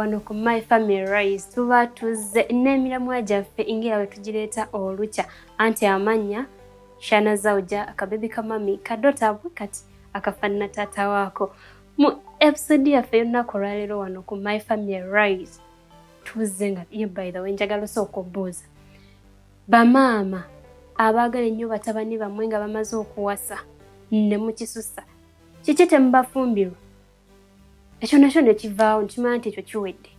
wano ku My Family Rise tuba tuzze n'emiramwa gyaffe engera bwe tugireeta olukya anti amannya Shana Zawja akabebi kamami kadotabwe kati akafaanana taata waako. Mu episode yaffe y'olunaku olwaleero wano ku My Family Rise tuzze nga by the way njagala osooka obbuuza bamaama abaagala ennyo batabani bammwe nga bamaze okuwasa ne mukisusa kiki temubafumbirwa? Ekyo nakyo ne kivaawo nkimanya nti ekyo kiwedde.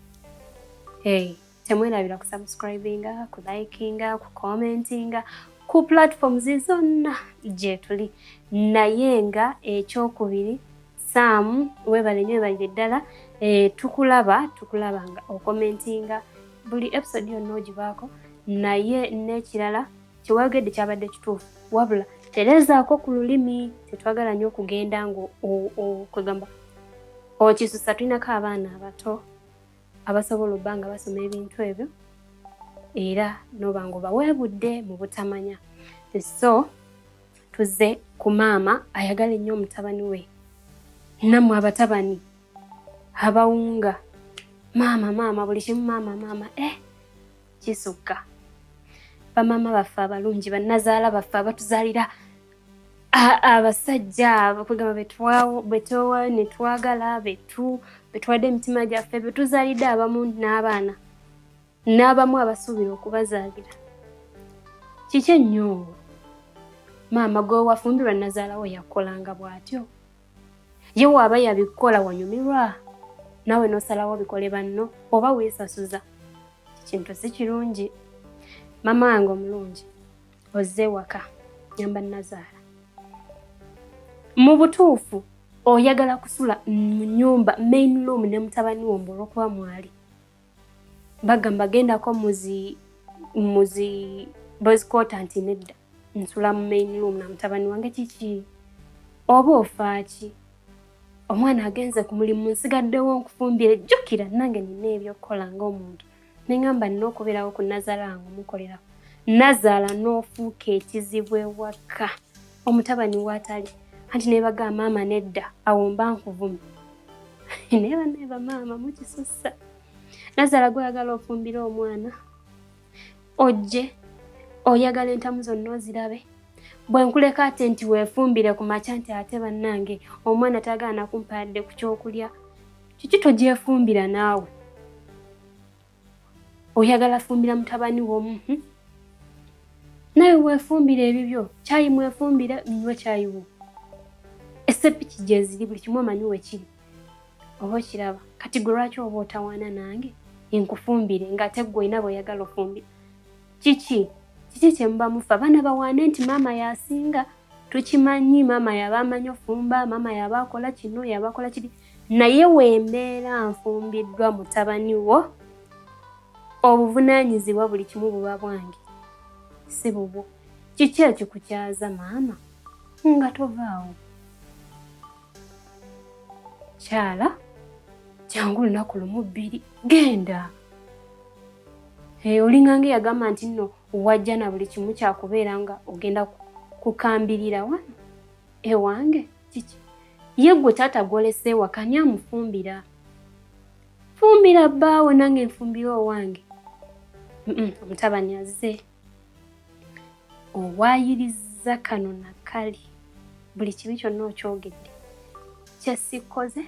Temwerabira ku subscribinga, ku likinga, ku commentinga ku platforms zonna gye tuli. Naye nga ekyokubiri Sam webale nnyo webalire ddala tukulaba nga okomentinga buli episode yonna ogibaako, naye n'ekirala kiwagedde kyabadde kituufu wabula terezaako ku lulimi. Tetwagala nnyo okugenda kwegamba okisusa. Tulinako abaana abato abasobola obba nga basoma ebintu ebyo era noba nga obaweebudde mu butamanya. So tuzze ku maama ayagala ennyo omutabani we. Nammwe abatabani abawunga maama buli kimu maama kisukka. Bamaama baffe abalungi bannazaala baffe abatuzaalira abasajja bakugamba betwowa ne twagala betuwadde emitima gyaffe betuzaalidde abamu n'abaana n'abamu abasuubira okubazaalira. Kiki ennyo maama gwe wafumbirwa nazaala we yakolanga bw'atyo? Ye waaba yabikola wanyumirwa nawe n'osalawo bikole banno oba weesasuza? Kintu si kirungi. Maama wange omulungi ozze waka nyamba nazaala. Mu butuufu oyagala kusula mu nnyumba main room ne mutabani wo olw'okuba mwali bagamba gendako muzi boys quarter nti nedda nsula mu main room na mutabani wange. Kiki oba ofaaki? Omwana agenze ku mulimu nsigaddewo nkufumbire. Jjukira nange nina ebyokukola ng'omuntu neŋŋamba nina okubeerawo ku nazaala wange omukolera. Nazaala n'ofuuka ekizibu ewaka omutabani waatali anti nebaga maama nedda awo mba nkuvumye. Neeba maama mukisusa. Nazaala gweyagala ofumbire omwana ojje oyagala entamu zonna ozirabe. Bwe nkuleka ate nti weefumbire ku makya nti ate bannange omwana tagala nakumpaadde ku kyokulya, kiki togyefumbira naawe? Oyagala fumbira mutabani wo naye weefumbire ebibyo. Kyayi mwefumbire nywe kyayi wo. Esepiki gye ziri buli kimu omanyi we kiri oba okiraba. Kati gwe lwaki oba otawaana nange nkufumbire ng'ate ggwe olina bw'oyagala ofumbire? Kiki kye muba mufa? Abaana bawaane nti maama yasinga. Tukimanyi maama yaba amanyi ofumba, maama yaba akola kino yaba akola kiri. Naye wembeera nfumbiddwa mutabani wo obuvunaanyizibwa buli kimu buba bwange si bubwo. Kiki ekikukyaza maama nga tovaawo? Kyala jangu lunaku lumu bbiri genda. Olinganga yagamba nti nno wajja na buli kimu kyakubeera nga ogenda kukambirira wano ewange. Kiki ye gwe taata gwolese wakani amufumbira? Fumbira bbaawe nange nfumbire owange. Omutabani azze owaayiriza kano nakali buli kibi kyonna okyogedde. Kyesikoze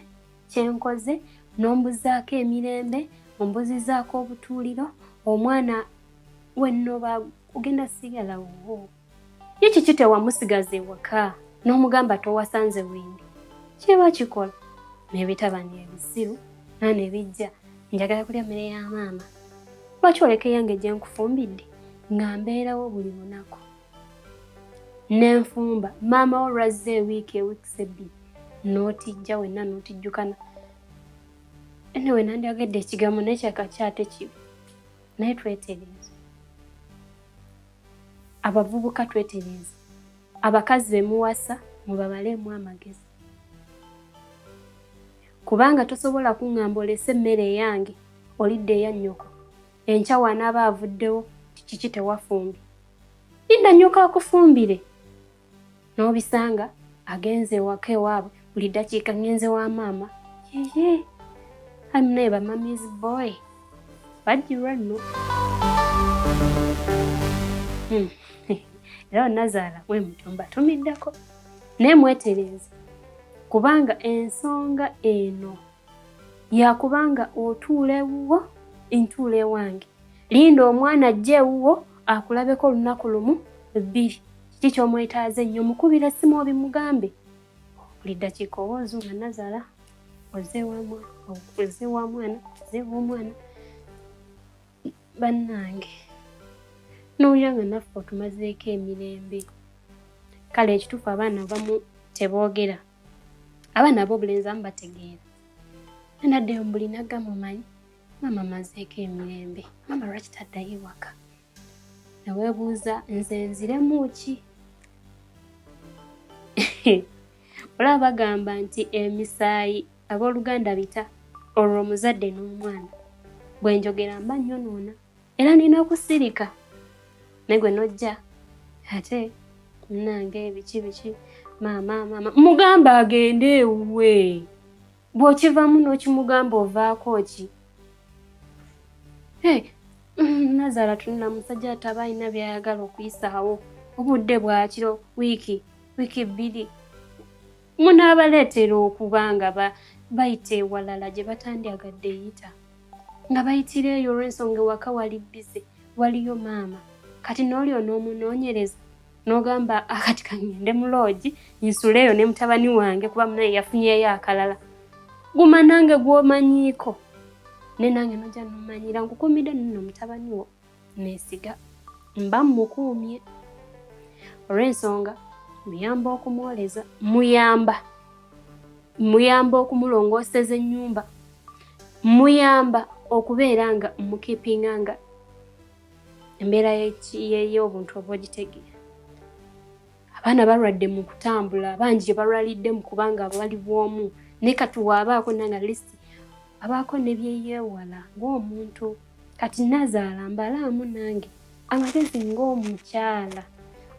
kyenkoze n'ombuzaako emirembe ombuzizaako obutuuliro omwana wennoba ogenda sigalawo. Ye kiki tewamusigaza ewaka n'omugamba towasanze wendi? Kiba kikola n'ebitabani ebisiru n'ebijja njagala kulya mmere ya maama. Lwaki oleka yange gye nkufumbidde nga mbeerawo buli lunaku n'enfumba? Maama wo lwazze ewiiki ebbiri n'otijja wenna n'otijjukana. Anyway nandyogedde ekigambo n'ekyakakyate kibi. Naye twetereeze abavubuka, twetereeze abakazi bemuwasa mubabaleemu amagezi. Kubanga tosobola kuŋŋamba olese emmere eyange olidde eya nnyoko enkya wanaaba avuddewo kiki tewafumbi. Linda nnyoko akufumbire n'obisanga agenze ewaka ewaabwe buli ddakiika ngenze wa maama. Yeye I'm never mommy's boy. Bajjirwa nno. Era Nazaala we mutumba tumiddako naye mwetereze kubanga ensonga eno yakubanga otuula ewuwo ntuula ewange. Linda omwana ajje ewuwo akulabeko olunaku lumu 2. Kiki ky'omwetaaza ennyo mukubira essimu obimugambe. Buli ddakiika owooza nga Nazaala ozze wa mwana. Bannange n'owulira nga naffe otumazeeko emirembe. Kale ekituufu abaana abamu teboogera. Abaana ab'obulenzi abamu bategeera. Naddeyo mbuli nagamba omanyi maama amazeeko emirembe. Maama lwaki taddayo ewaka? Neweebuuza nze nziremu ki? Olaba bagamba nti emisaayi abooluganda bita olwo omuzadde n'omwana. Bwe njogera mba nnyonoona era nina okusirika. Ne gwe nojja ate nange biki maama mugamba agende ewuwe. Bw'okivamu n'okimugamba ovaako ki? Nazaala tunula musajja ataba alina by'ayagala okuyisaawo. Obudde bwakiro wiiki 2. Munaabaleetera okuba nga bayita ewalala gye batandyagadde eyita. Nga bayitira eyo olw'ensonga ewaka wali bize, waliyo maama. Kati n'oli onoomunoonyereza n'ogamba akati kangende mu loogi nsuleeyo ne mutabani wange kuba munaye yafunyeeyo akalala. Guma nange gw'omanyiiko. Ne nange nojja n'omanyira nkukuumidde nno mutabani wo neesiga mba mmukuumye. Olw'ensonga muyamba okumwoleza, muyamba okumulongooseza ennyumba, muyamba okubeera nga mukipinga nga embeera y'obuntu oba ogitegeera. Abaana balwadde mu kutambula, bangi balwalidde mu kubanga bali bwomu. Ne kati waabaako nanga listi abaako ne byeyeewala ng'omuntu. Kati Nazaala mbalaamu nange amagezi ng'omukyala.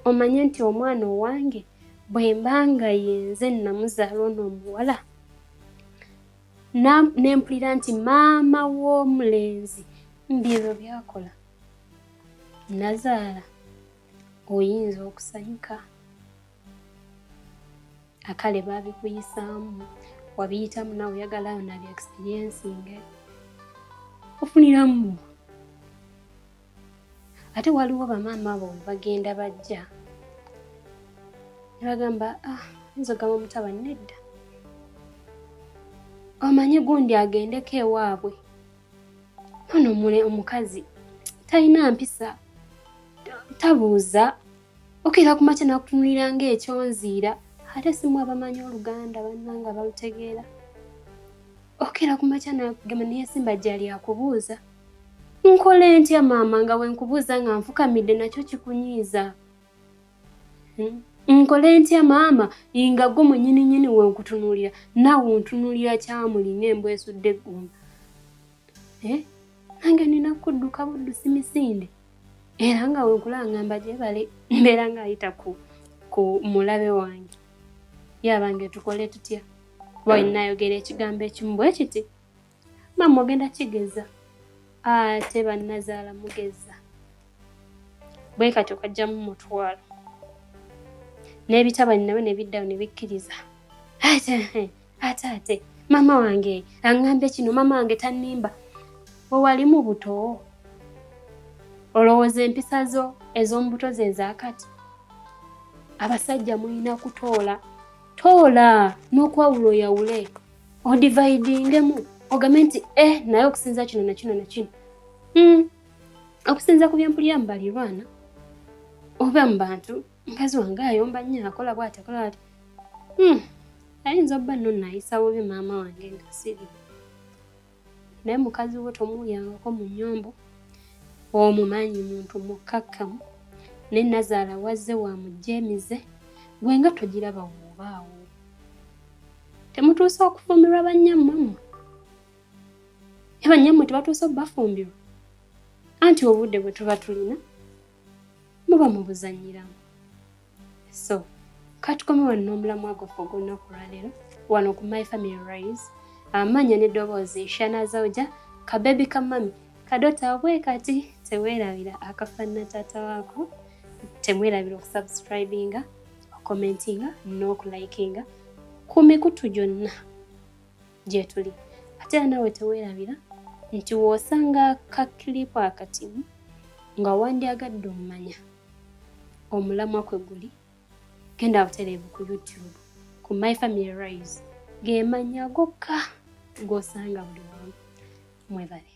Omanye nti omwana owange bwe mbanga yenze namuzaala ono omuwala nempulira nti maama w'omulenzi mbiro byakola. Nazaala oyinza okusanyuka. Akale baabikuyisaamu wabiyitamu nawe oyagalayo nabya experiencing. Ofuniramu. Ate waliwo bamaama bo bagenda bajja ne bagamba nzogama omutabani nedda. Omanye gundi agendeko ewaabwe. Ono omukazi talina mpisa. Tabuuza. Okira ku makya nakutunulira ng'ekyonziira. Ate simu abamanyi Oluganda bannanga balutegeera. Okira ku makya nagamba neyesimba gyali akubuuza. Nkole ntya maama nga bwe nkubuuza nga nfukamidde nakyo kikunyiiza? Nkole ntya maama nga gwe mwennyini we nkutunuulira naawe ontunuulira kyamulinga embwa esudde eggumba? Nange nina kudduka buddusi misinde. Era nga we nkulaba ngamba gyebale mbeera ng'ayita ku mulabe wange. Yabange tukole tutya? Bwe nayogera ekigambo ekimu bwe kiti maama ogenda kigeza. Ate bannazaala mugeza. Bwe kati okajjamu mutwalo. N'ebitabani nabyo ne biddayo ne bikkiriza. Ate maama wange aŋŋambye kino, maama wange tannimba. Bwe wali mu buto olowooza empisa zo ez'omu buto ze zaakati. Abasajja mulina kutoola. Toola n'okwawula oyawule. Odividingemu. Ogambe nti naye okusinza kino na kino na kino. Okusinza ku byempulira mu balirwana oba mu bantu. Mukazi wange ayomba nnyo akola bw'ati akola ati. Ayinza obba nno nayisa bubi maama wange nga siri. Naye mukazi we tomuwulyangako mu nnyombo. Omumanyi muntu mukkakkamu. Ne Nazaala wazze wa mujjeemize. Gwenga togiraba woobaawo. Temutuusa okufumbirwa bannyammwe. Bannyammwe tebatuusa obbafumbirwa. Anti obudde bwe tuba tulina muba mubuzannyiramu. So, katukomye wano n'omulamu agwaffe ogw'olunaku lwaleero wano ku My Family Rise. amanya n'eddoboozi Shana Zawja kabebi kamami kadota bwe kati teweerabira akafaanana taata waako temwerabira okusubscribinga okukomentinga n'okulayikinga ku mikutu gyonna gye tuli ate nawe teweerabira nti w'osanga kakilipu akatimu nga wandyagadde omumanya omulamwa kwe guli genda butereevu ku YouTube ku My Family Rise gemanya gokka g'osanga buli wamu mwebale